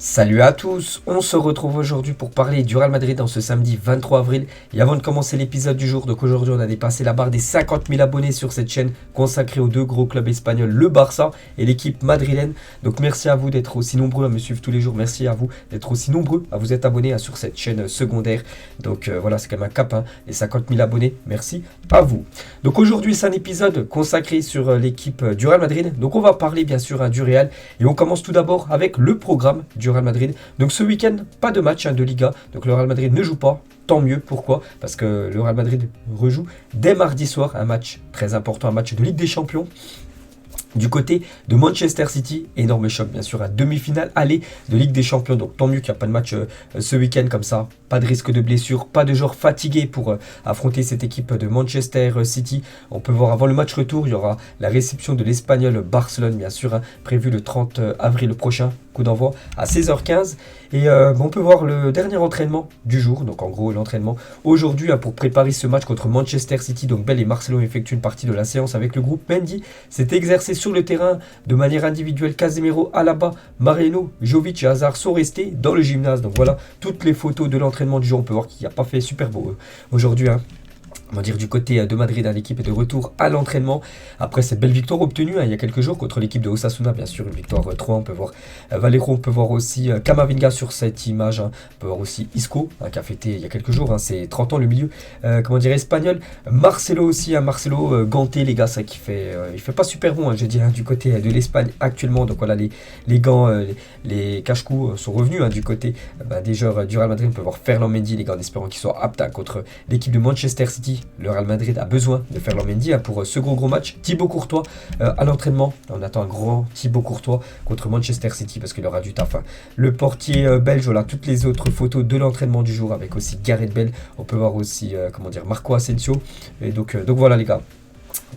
Salut à tous, on se retrouve aujourd'hui pour parler du Real Madrid en ce samedi 23 avril. Et avant de commencer l'épisode du jour, donc aujourd'hui on a dépassé la barre des 50 000 abonnés sur cette chaîne consacrée aux deux gros clubs espagnols, le Barça et l'équipe madrilène. Donc merci à vous d'être aussi nombreux à me suivre tous les jours, merci à vous d'être aussi nombreux à vous être abonnés sur cette chaîne secondaire. Donc voilà, c'est quand même un cap, les 50 000 abonnés, merci à vous. Donc aujourd'hui c'est un épisode consacré sur l'équipe du Real Madrid. Donc on va parler bien sûr du Real et on commence tout d'abord avec le programme du Real Madrid. Donc ce week-end, pas de match de Liga. Donc le Real Madrid ne joue pas. Tant mieux. Pourquoi? Parce que le Real Madrid rejoue dès mardi soir un match très important, un match de Ligue des Champions. Du côté de Manchester City, énorme choc bien sûr, à demi-finale aller de Ligue des Champions. Donc tant mieux qu'il n'y a pas de match ce week-end comme ça. Pas de risque de blessure, pas de joueurs fatigués pour affronter cette équipe de Manchester City. On peut voir avant le match retour, il y aura la réception de l'Espagnol Barcelone bien sûr, prévu le 30 avril prochain. Coup d'envoi à 16h15 et on peut voir le dernier entraînement du jour, donc en gros l'entraînement aujourd'hui pour préparer ce match contre Manchester City. Donc Bale et Marcelo effectuent une partie de la séance avec le groupe. Mendy s'est exercé sur le terrain de manière individuelle. Casemiro, Alaba, Mariano, Jovic et Hazard sont restés dans le gymnase. Donc voilà toutes les photos de l'entraînement du jour. On peut voir qu'il n'a pas fait super beau aujourd'hui on va dire du côté de Madrid, l'équipe est de retour à l'entraînement après cette belle victoire obtenue il y a quelques jours contre l'équipe de Osasuna, bien sûr une victoire 3. On peut voir Valero, on peut voir aussi Camavinga sur cette image, on peut voir aussi Isco qui a fêté il y a quelques jours, c'est 30 ans le milieu, espagnol. Marcelo aussi, Marcelo ganté les gars, ça qui fait, il fait pas super bon, je dis du côté de l'Espagne actuellement. Donc voilà les gants, les cache-coups sont revenus du côté des joueurs du Real Madrid. On peut voir Ferland Mendy les gars en espérant qu'ils soient aptes contre l'équipe de Manchester City. Le Real Madrid a besoin de Ferland Mendy pour ce gros match. Thibaut Courtois à l'entraînement. On attend un grand Thibaut Courtois contre Manchester City parce qu'il aura du taf. Le portier belge, voilà toutes les autres photos de l'entraînement du jour avec aussi Gareth Bale. On peut voir aussi Marco Asensio. Et donc voilà les gars.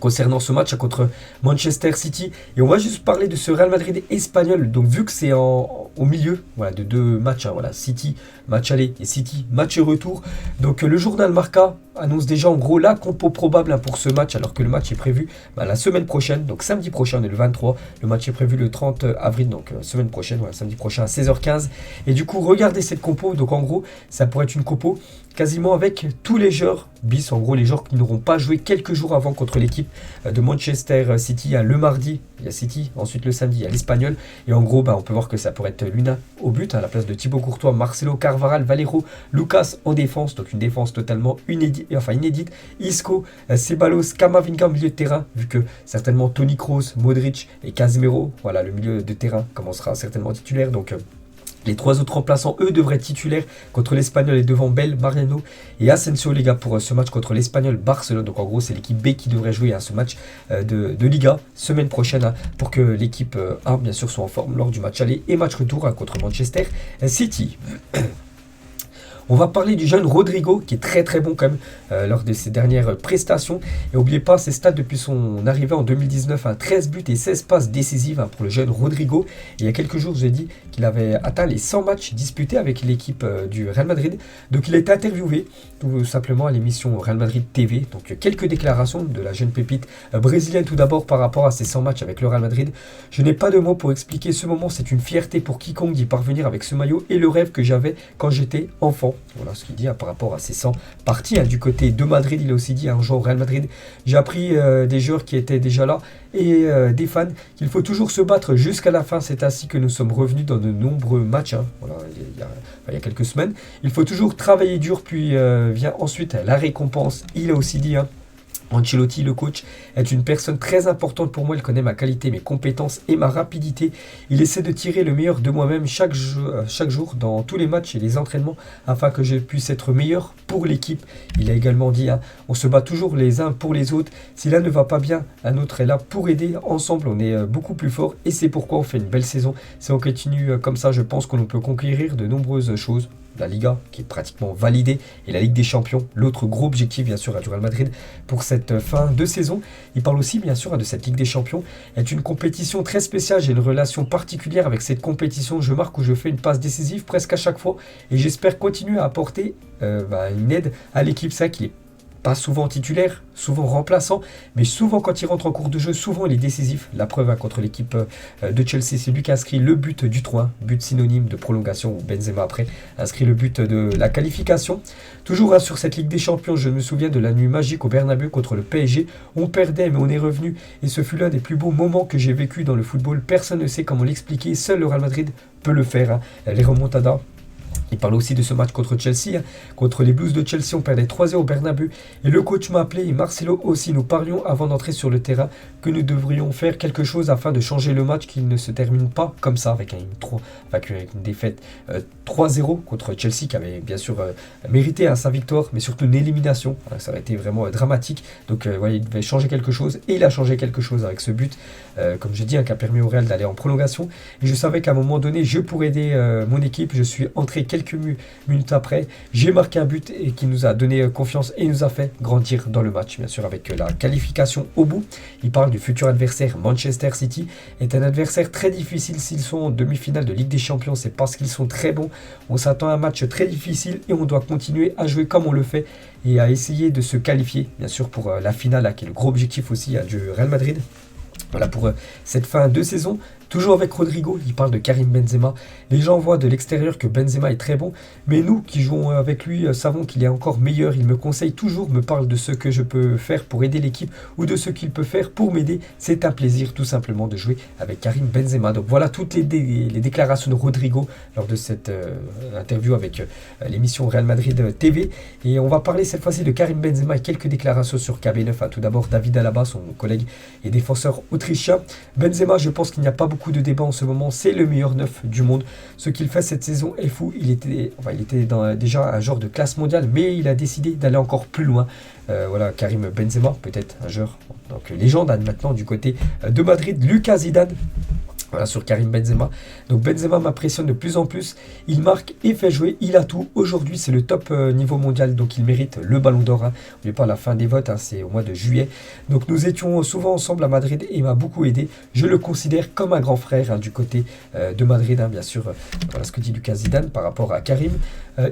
Concernant ce match contre Manchester City, et on va juste parler de ce Real Madrid espagnol. Donc vu que c'est au milieu de deux matchs, City match aller et City match retour, donc le journal Marca annonce déjà en gros la compo probable pour ce match, alors que le match est prévu la semaine prochaine, donc samedi prochain, on est le 23, le match est prévu le 30 avril, donc semaine prochaine, samedi prochain à 16h15, et du coup regardez cette compo. Donc en gros ça pourrait être une compo quasiment avec tous les joueurs bis, en gros les joueurs qui n'auront pas joué quelques jours avant contre l'équipe de Manchester City. Le mardi il y a City, ensuite le samedi il y a l'Espagnol, et en gros on peut voir que ça pourrait être Luna au but à la place de Thibaut Courtois, Marcelo, Carvajal, Valero, Lucas en défense, donc une défense totalement inédite, Isco, Ceballos, Camavinga en milieu de terrain, vu que certainement Toni Kroos, Modric et Casemiro, voilà le milieu de terrain commencera certainement titulaire. Donc les trois autres remplaçants, eux, devraient être titulaires contre l'Espagnol et devant Bale, Mariano et Asensio, les gars, pour ce match contre l'Espagnol Barcelone. Donc en gros, c'est l'équipe B qui devrait jouer ce match de Liga semaine prochaine pour que l'équipe A, bien sûr, soit en forme lors du match aller et match retour contre Manchester City. On va parler du jeune Rodrigo qui est très très bon quand même lors de ses dernières prestations. Et n'oubliez pas ses stats depuis son arrivée en 2019, 13 buts et 16 passes décisives pour le jeune Rodrigo. Et il y a quelques jours, j'ai dit qu'il avait atteint les 100 matchs disputés avec l'équipe du Real Madrid. Donc il a été interviewé tout simplement à l'émission Real Madrid TV. Donc quelques déclarations de la jeune pépite brésilienne tout d'abord par rapport à ses 100 matchs avec le Real Madrid. Je n'ai pas de mots pour expliquer ce moment, c'est une fierté pour quiconque d'y parvenir avec ce maillot et le rêve que j'avais quand j'étais enfant. Voilà ce qu'il dit par rapport à ses 100 parties. Du côté de Madrid, il a aussi dit un jour au Real Madrid, j'ai appris des joueurs qui étaient déjà là et des fans qu'il faut toujours se battre jusqu'à la fin. C'est ainsi que nous sommes revenus dans de nombreux matchs. Il y a quelques semaines. Il faut toujours travailler dur, puis vient ensuite la récompense. Il a aussi dit Ancelotti, le coach, est une personne très importante pour moi. Il connaît ma qualité, mes compétences et ma rapidité. Il essaie de tirer le meilleur de moi-même chaque jour dans tous les matchs et les entraînements afin que je puisse être meilleur pour l'équipe. Il a également dit on se bat toujours les uns pour les autres. Si l'un ne va pas bien, un autre est là pour aider. Ensemble, on est beaucoup plus fort et c'est pourquoi on fait une belle saison. Si on continue comme ça, je pense qu'on peut conquérir de nombreuses choses. La Liga qui est pratiquement validée et la Ligue des Champions, l'autre gros objectif bien sûr du Real Madrid pour cette fin de saison. Il parle aussi bien sûr de cette Ligue des Champions, est une compétition très spéciale, j'ai une relation particulière avec cette compétition, je marque ou je fais une passe décisive presque à chaque fois et j'espère continuer à apporter une aide à l'équipe. Ça qui est pas souvent titulaire, souvent remplaçant, mais souvent quand il rentre en cours de jeu, souvent il est décisif. La preuve contre l'équipe de Chelsea, c'est lui qui a inscrit le but du 3-1, but synonyme de prolongation où Benzema après inscrit le but de la qualification. Toujours sur cette Ligue des Champions, je me souviens de la nuit magique au Bernabeu contre le PSG. On perdait mais on est revenu et ce fut l'un des plus beaux moments que j'ai vécu dans le football. Personne ne sait comment l'expliquer, seul le Real Madrid peut le faire. Les remontadas. Il parle aussi de ce match contre Chelsea, contre les Blues de Chelsea, on perdait 3-0 au Bernabeu. Et le coach m'a appelé, et Marcelo aussi, nous parlions avant d'entrer sur le terrain que nous devrions faire quelque chose afin de changer le match, qu'il ne se termine pas comme ça, avec une défaite 3-0 contre Chelsea, qui avait bien sûr mérité sa victoire, mais surtout une élimination. Ça aurait été vraiment dramatique. Donc voilà, il devait changer quelque chose, et il a changé quelque chose avec ce but, comme je dis, qui a permis au Real d'aller en prolongation. Et je savais qu'à un moment donné, je pourrais aider mon équipe. Je suis entré quelques minutes après, j'ai marqué un but et qui nous a donné confiance et nous a fait grandir dans le match, bien sûr avec la qualification au bout. Il parle du futur adversaire. Manchester City est un adversaire très difficile. S'ils sont en demi-finale de Ligue des Champions, c'est parce qu'ils sont très bons. On s'attend à un match très difficile et on doit continuer à jouer comme on le fait et à essayer de se qualifier, bien sûr pour la finale, qui est le gros objectif aussi du Real Madrid. Voilà pour cette fin de saison. Toujours avec Rodrigo, il parle de Karim Benzema. Les gens voient de l'extérieur que Benzema est très bon, mais nous qui jouons avec lui savons qu'il est encore meilleur. Il me conseille toujours, me parle de ce que je peux faire pour aider l'équipe ou de ce qu'il peut faire pour m'aider. C'est un plaisir tout simplement de jouer avec Karim Benzema. Donc voilà toutes les déclarations de Rodrigo lors de cette interview avec l'émission Real Madrid TV. Et on va parler cette fois-ci de Karim Benzema et quelques déclarations sur KB9. Tout d'abord David Alaba, son collègue et défenseur autrichien. Benzema, je pense qu'il n'y a pas beaucoup de débats en ce moment, c'est le meilleur neuf du monde. Ce qu'il fait cette saison est fou. Il était déjà un joueur de classe mondiale, mais il a décidé d'aller encore plus loin. Voilà, Karim Benzema, peut-être un joueur donc légende maintenant du côté de Madrid. Lucas Zidane. Voilà, sur Karim Benzema. Donc Benzema m'impressionne de plus en plus. Il marque et fait jouer. Il a tout. Aujourd'hui, c'est le top niveau mondial. Donc il mérite le ballon d'or. N'oubliez pas la fin des votes. C'est au mois de juillet. Donc nous étions souvent ensemble à Madrid et il m'a beaucoup aidé. Je le considère comme un grand frère du côté de Madrid. Bien sûr, voilà ce que dit Lucas Zidane par rapport à Karim.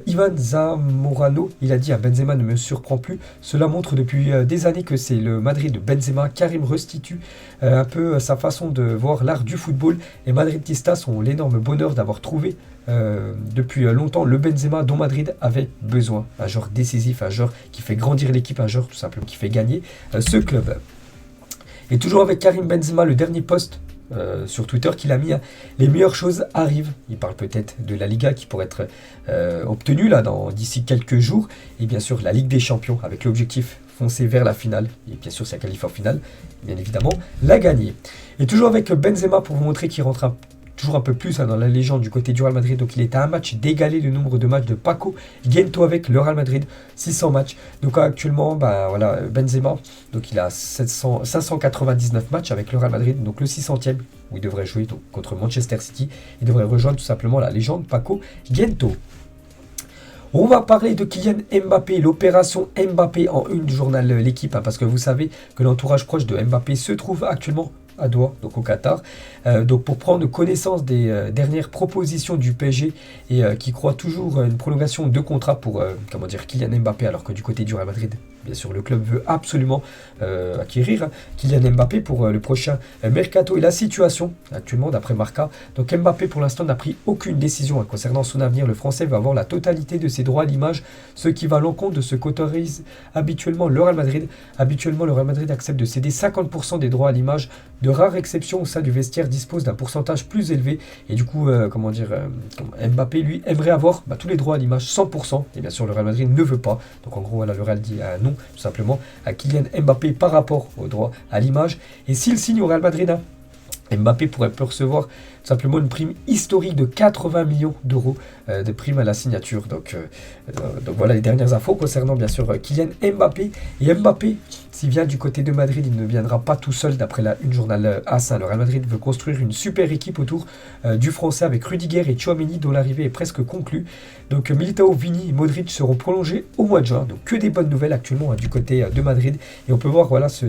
Ivan Zamorano, il a dit Benzema ne me surprend plus. Cela montre depuis des années que c'est le Madrid de Benzema. Karim restitue un peu sa façon de voir l'art du football. Et Madridistas ont l'énorme bonheur d'avoir trouvé depuis longtemps le Benzema dont Madrid avait besoin. Un joueur décisif, un joueur qui fait grandir l'équipe, un joueur tout simplement qui fait gagner ce club. Et toujours avec Karim Benzema, le dernier post sur Twitter qu'il a mis, les meilleures choses arrivent. Il parle peut-être de la Liga qui pourrait être obtenue d'ici quelques jours. Et bien sûr la Ligue des Champions avec l'objectif foncer vers la finale. Et bien sûr sa qualif en finale, bien évidemment, la gagner. Et toujours avec Benzema pour vous montrer qu'il rentre toujours un peu plus dans la légende du côté du Real Madrid. Donc il est à un match d'égaler le nombre de matchs de Paco Gento avec le Real Madrid, 600 matchs. Donc actuellement, voilà, Benzema, donc il a 599 matchs avec le Real Madrid, donc le 600e où il devrait jouer donc, contre Manchester City. Il devrait rejoindre tout simplement la légende Paco Gento. On va parler de Kylian Mbappé, l'opération Mbappé en une du journal L'Équipe, parce que vous savez que l'entourage proche de Mbappé se trouve actuellement à Doha, donc au Qatar, donc pour prendre connaissance des dernières propositions du PSG et qui croit toujours une prolongation de contrat pour Kylian Mbappé, alors que du côté du Real Madrid, bien sûr, le club veut absolument acquérir Kylian Mbappé pour le prochain mercato. Et la situation actuellement, d'après Marca, donc Mbappé pour l'instant n'a pris aucune décision concernant son avenir. Le Français va avoir la totalité de ses droits à l'image, ce qui va à l'encontre de ce qu'autorise habituellement le Real Madrid. Habituellement, le Real Madrid accepte de céder 50% des droits à l'image. De rares exceptions au sein du vestiaire disposent d'un pourcentage plus élevé. Et du coup, Mbappé, lui, aimerait avoir tous les droits à l'image, 100%. Et bien sûr, le Real Madrid ne veut pas. Donc en gros, voilà, le Real dit non, tout simplement, à Kylian Mbappé par rapport aux droits à l'image. Et s'il signe au Real Madrid, Mbappé pourrait recevoir tout simplement une prime historique de 80 millions d'euros de prime à la signature. Donc voilà les dernières infos concernant bien sûr Kylian Mbappé. Et Mbappé, s'il vient du côté de Madrid, il ne viendra pas tout seul d'après la une journal AS. Le Real Madrid veut construire une super équipe autour du Français avec Rudiger et Tchouaméni dont l'arrivée est presque conclue. Donc Militao, Vini et Modric seront prolongés au mois de juin. Donc que des bonnes nouvelles actuellement du côté de Madrid. Et on peut voir voilà ce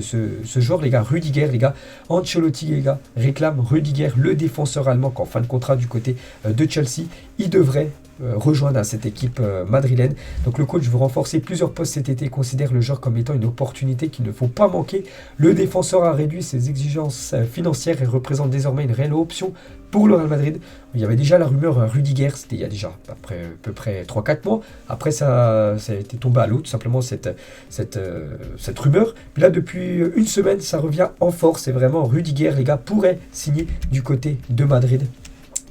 joueur, les gars, Rudiger, les gars, Ancelotti, les gars, réclame Rudiger, le défenseur allemand, qu'en fin de contrat du côté de Chelsea, il devrait rejoindre cette équipe madrilène. Donc le coach veut renforcer plusieurs postes cet été et considère le joueur comme étant une opportunité qu'il ne faut pas manquer. Le défenseur a réduit ses exigences financières et représente désormais une réelle option pour le Real Madrid. Il y avait déjà la rumeur Rudiger, c'était il y a déjà à peu près 3-4 mois. Après ça a été tombé à l'eau, tout simplement cette rumeur. Puis là depuis une semaine, ça revient en force et vraiment Rudiger, les gars, pourrait signer du côté de Madrid.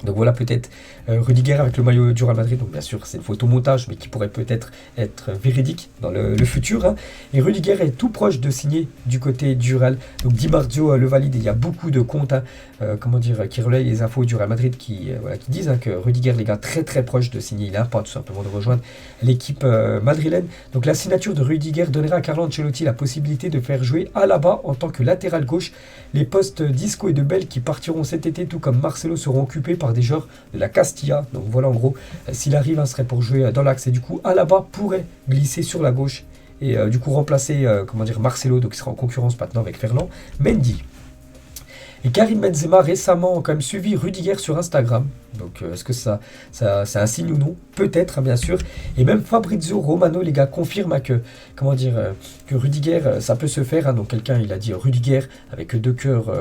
Donc voilà peut-être Rudiger avec le maillot du Real Madrid. Donc bien sûr c'est une photomontage mais qui pourrait peut-être être véridique dans le futur. Hein. Et Rudiger est tout proche de signer du côté du Real. Donc Di Marzio le valide. Et il y a beaucoup de comptes qui relayent les infos du Real Madrid qui disent que Rudiger, les gars, très très proche de signer. Il a pas tout simplement de rejoindre l'équipe madrilène. Donc la signature de Rudiger donnera à Carlo Ancelotti la possibilité de faire jouer Alaba en tant que latéral gauche. Les postes d'Isco et de Bell qui partiront cet été tout comme Marcelo seront occupés par des joueurs de la Castilla. Donc voilà en gros, s'il arrive, ce serait pour jouer dans l'axe. Et du coup, Alaba pourrait glisser sur la gauche et du coup remplacer Marcelo, donc il sera en concurrence maintenant avec Ferland Mendy. Et Karim Benzema récemment a quand même suivi Rudiger sur Instagram. Donc est-ce que ça c'est un signe ou non? Peut-être, bien sûr. Et même Fabrizio Romano, les gars, confirme que Rudiger, ça peut se faire. Hein. Donc quelqu'un, il a dit Rudiger avec deux cœurs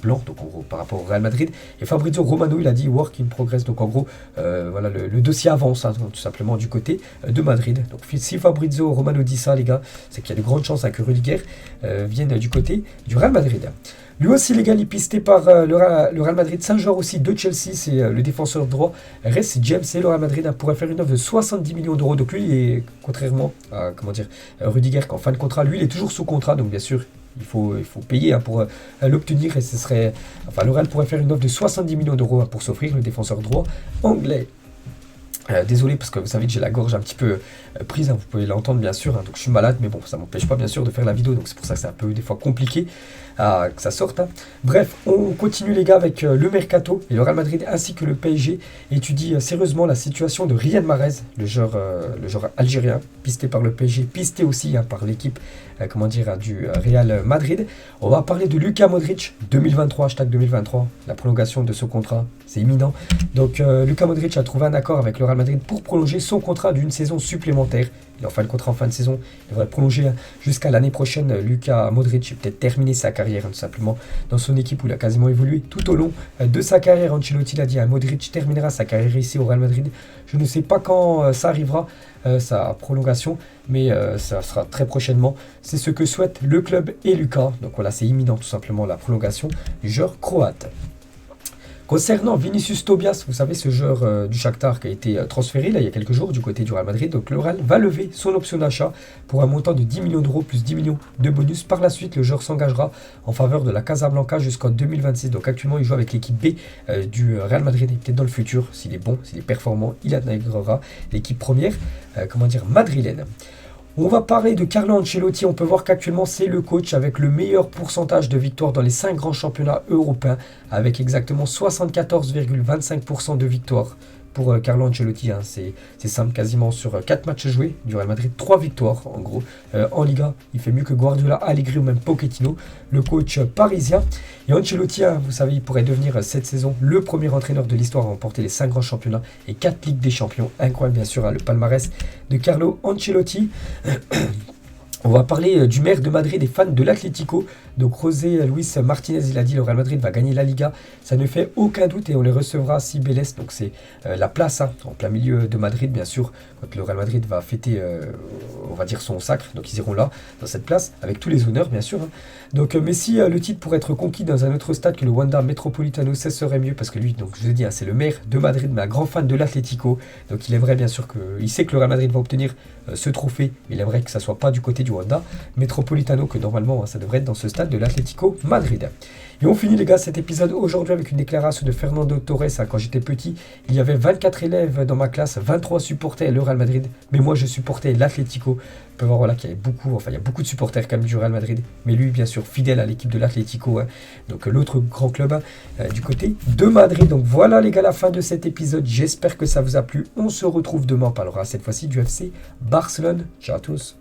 blancs, donc en gros par rapport au Real Madrid. Et Fabrizio Romano, il a dit work in progress. Donc en gros, voilà, le dossier avance, hein, tout simplement du côté de Madrid. Donc si Fabrizio Romano dit ça, les gars, c'est qu'il y a de grandes chances que Rudiger vienne du côté du Real Madrid. Lui aussi, les gars, il est pisté par le Real Madrid. C'est un joueur aussi de Chelsea, c'est le défenseur droit. Reste James et le Real Madrid pourrait faire une offre de 70 millions d'euros. Donc lui, il est, contrairement à Rudiger, qu'en fin de contrat, lui, il est toujours sous contrat. Donc bien sûr, il faut payer pour l'obtenir. Et le Real pourrait faire une offre de 70 millions d'euros pour s'offrir le défenseur droit anglais. Désolé parce que vous savez que j'ai la gorge un petit peu prise, hein, vous pouvez l'entendre bien sûr, hein, donc je suis malade, mais bon, ça m'empêche pas bien sûr de faire la vidéo, donc c'est pour ça que c'est un peu des fois compliqué que ça sorte. Hein. Bref, on continue les gars avec le Mercato et le Real Madrid ainsi que le PSG étudie sérieusement la situation de Riyad Mahrez, le joueur algérien, pisté par le PSG, pisté aussi par l'équipe du Real Madrid. On va parler de Luka Modric, 2023, hashtag 2023, la prolongation de ce contrat, c'est imminent. Donc Luka Modric a trouvé un accord avec le Real Madrid pour prolonger son contrat d'une saison supplémentaire. Il en fait le contrat en fin de saison. Il devrait prolonger jusqu'à l'année prochaine. Luka Modric peut être terminé sa carrière tout simplement dans son équipe où il a quasiment évolué tout au long de sa carrière. Ancelotti l'a dit, Modric terminera sa carrière ici au Real Madrid. Je ne sais pas quand ça arrivera, sa prolongation, mais ça sera très prochainement. C'est ce que souhaite le club et Luka. Donc voilà, c'est imminent tout simplement la prolongation du joueur croate. Concernant Vinicius Tobias, vous savez, ce joueur du Shakhtar qui a été transféré là, il y a quelques jours du côté du Real Madrid. Donc le Real va lever son option d'achat pour un montant de 10 millions d'euros plus 10 millions de bonus. Par la suite, le joueur s'engagera en faveur de la Casablanca jusqu'en 2026. Donc actuellement, il joue avec l'équipe B du Real Madrid. Et peut-être dans le futur, s'il est bon, s'il est performant, il intégrera l'équipe première madrilène. On va parler de Carlo Ancelotti. On peut voir qu'actuellement, c'est le coach avec le meilleur pourcentage de victoires dans les 5 grands championnats européens, avec exactement 74,25% de victoires pour Carlo Ancelotti. Hein. C'est simple, quasiment sur 4 matchs joués du Real Madrid, 3 victoires en gros. En Liga, il fait mieux que Guardiola, Allegri ou même Pochettino, le coach parisien. Et Ancelotti, vous savez, il pourrait devenir cette saison le premier entraîneur de l'histoire à remporter les 5 grands championnats et 4 Ligues des Champions. Incroyable bien sûr, le palmarès de Carlo Ancelotti. On va parler du maire de Madrid et fans de l'Atlético. Donc José Luis Martinez, il a dit le Real Madrid va gagner la Liga. Ça ne fait aucun doute et on les recevra à Cibeles. Donc c'est la place en plein milieu de Madrid, bien sûr. Quand le Real Madrid va fêter, on va dire, son sacre. Donc ils iront là, dans cette place, avec tous les honneurs, bien sûr. Hein. Donc mais si le titre pourrait être conquis dans un autre stade que le Wanda Metropolitano, ça serait mieux. Parce que lui, donc je vous ai dit, c'est le maire de Madrid, mais un grand fan de l'Atlético. Donc il aimerait bien sûr il sait que le Real Madrid va obtenir ce trophée. Mais il aimerait que ça soit pas du côté du Wanda Metropolitano, que normalement ça devrait être dans ce stade de l'Atlético Madrid. Et on finit les gars cet épisode aujourd'hui avec une déclaration de Fernando Torres. Quand j'étais petit, il y avait 24 élèves dans ma classe, 23 supportaient le Real Madrid, mais moi je supportais l'Atlético. On peut voir qu'il y avait il y a beaucoup de supporters quand même du Real Madrid, mais lui bien sûr fidèle à l'équipe de l'Atlético, donc l'autre grand club du côté de Madrid. Donc voilà les gars, la fin de cet épisode, j'espère que ça vous a plu. On se retrouve demain, on parlera cette fois-ci du FC Barcelone. Ciao à tous.